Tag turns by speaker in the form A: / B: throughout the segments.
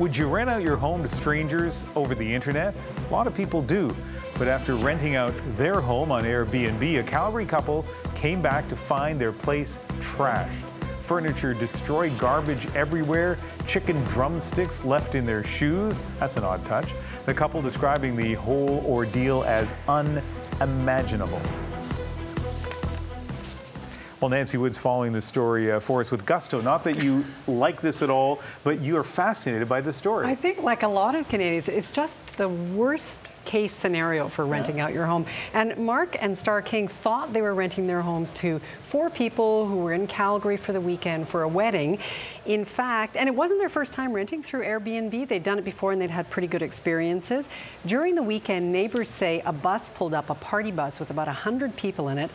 A: Would you rent out your home to strangers over the internet? A lot of people do. But after renting out their home on Airbnb, a Calgary couple came back to find their place trashed. Furniture destroyed, garbage everywhere, chicken drumsticks left in their shoes. That's an odd touch. The couple describing the whole ordeal as unimaginable. Well, Nancy Wood's following this story for us with gusto. Not that you like this at all, but you are fascinated by this story.
B: I think, like a lot of Canadians, it's just the worst case scenario for renting out your home. And Mark and Star King thought they were renting their home to 4 people who were in Calgary for the weekend for a wedding. In fact, and it wasn't their first time renting through Airbnb. They'd done it before and they'd had pretty good experiences. During the weekend, neighbors say a bus pulled up, a party bus with about 100 people in it.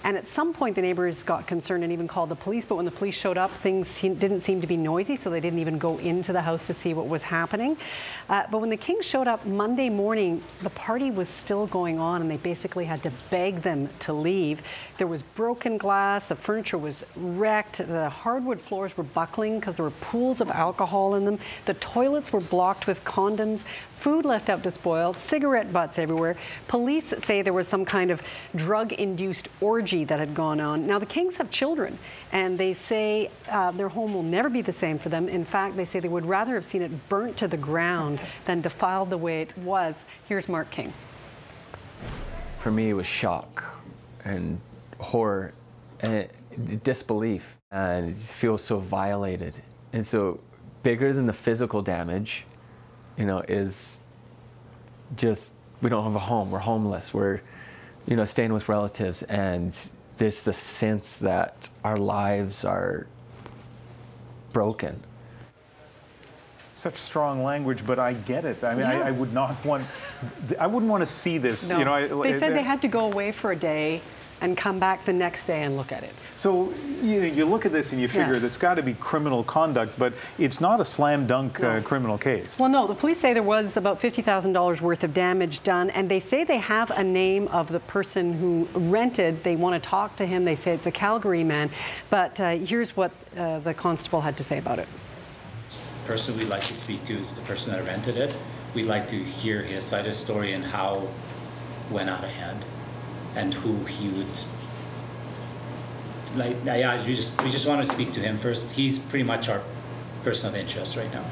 B: And at some point, the neighbors got concerned and even called the police. But when the police showed up, things didn't seem to be noisy, so they didn't even go into the house to see what was happening. But when the Kings showed up Monday morning, the party was still going on, and they basically had to beg them to leave. There was broken glass, the furniture was wrecked, the hardwood floors were buckling because there were pools of alcohol in them. The toilets were blocked with condoms, food left out to spoil, cigarette butts everywhere. Police say there was some kind of drug-induced orgy that had gone on. Now, the Kings have children, and they say their home will never be the same for them. In fact, they say they would rather have seen it burnt to the ground than defiled the way it was. Here's Mark King.
C: For me, it was shock and horror and disbelief, and it just feels so violated. And so bigger than the physical damage, you know, is just, we don't have a home, we're homeless, we're, you know, staying with relatives, and there's the sense that our lives are broken.
A: Such strong language, but I get it. I mean, yeah. I would not want, I wouldn't want to see this.
B: No.
A: You know,
B: they said they had to go away for a day and come back the next day and look at it.
A: So you look at this and you figure that's got to be criminal conduct, but it's not a slam dunk criminal case.
B: Well, no, the police say there was about $50,000 worth of damage done, and they say they have a name of the person who rented. They want to talk to him. They say it's a Calgary man, but here's what the constable had to say about it.
D: The person we'd like to speak to is the person that rented it. We'd like to hear his side of the story and how it went out of hand, and who he would, like, yeah, we just want to speak to him first. He's pretty much our person of interest right now.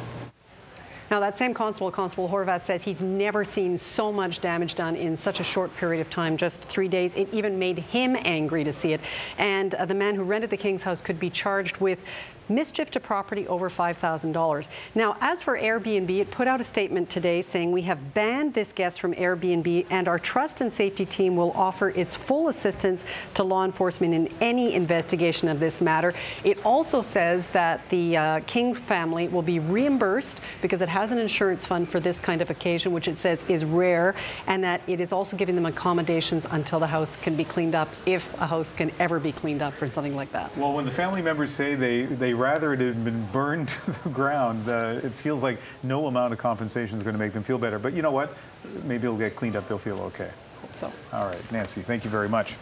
B: Now, that same constable, Constable Horvath, says he's never seen so much damage done in such a short period of time, just 3 days. It even made him angry to see it. And the man who rented the King's house could be charged with mischief to property over $5,000. Now, as for Airbnb, it put out a statement today saying we have banned this guest from Airbnb, and our trust and safety team will offer its full assistance to law enforcement in any investigation of this matter. It also says that the King's family will be reimbursed because it has an insurance fund for this kind of occasion, which it says is rare, and that it is also giving them accommodations until the house can be cleaned up, if a house can ever be cleaned up for something like that.
A: Well, when the family members say they rather it had been burned to the ground, it feels like no amount of compensation is going to make them feel better. But you know what? Maybe it'll get cleaned up. They'll feel okay.
B: Hope so.
A: All right, Nancy, thank you very much.